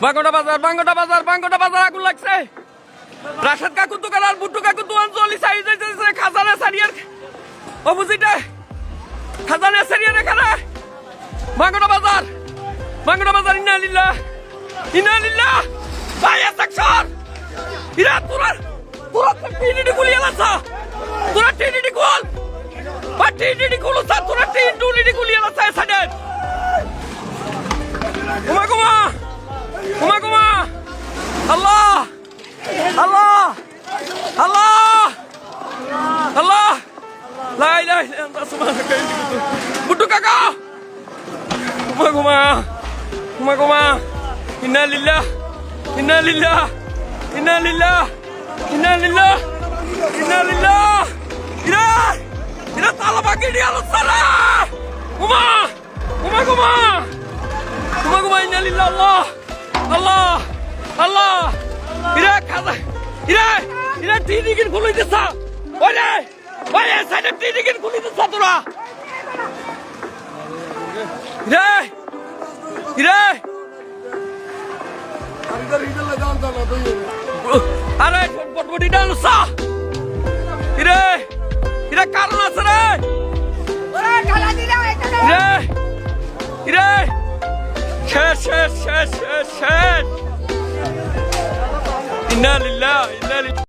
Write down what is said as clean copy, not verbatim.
বাঙ্গটা বাজার আগুন লাগছে। রাশেদ কাকুর দোকান আর বুট্টু কাকুর দোকান চলি চাই যাইতেছে খাজানা সারিয়ার অপোজিটে খাজানা সারিয়ার এখানে বাঙ্গটা বাজার ইন্নালিল্লাহ ভাই সেকশন ইরা তোরা টিডি গুলি আলাসা তোরা টিডি গোল বা টিডি গুলো স্যার তোরা টিডি গুলি আলাসা সাইডে ঘুমা আল্লাহ লা ইলাহা ইল্লাল্লাহ সুবহানাকা বুট্টু কাকা ঘুমা ইন্না লিল্লাহ ইরা তালা বাকি দিয়ালো সারা ঘুমা ইন্না লিল্লাহ আল্লাহ ইরা খাজা ইরা টিডি কিন খুলিতেছা ওই সাইডে টিডি কিন খুলিতেছা তোরা ইরে আরে বটবটি ডালো সা ইরে কারণ আছে রে ইরে শেষ ইন্না লিল্লাহ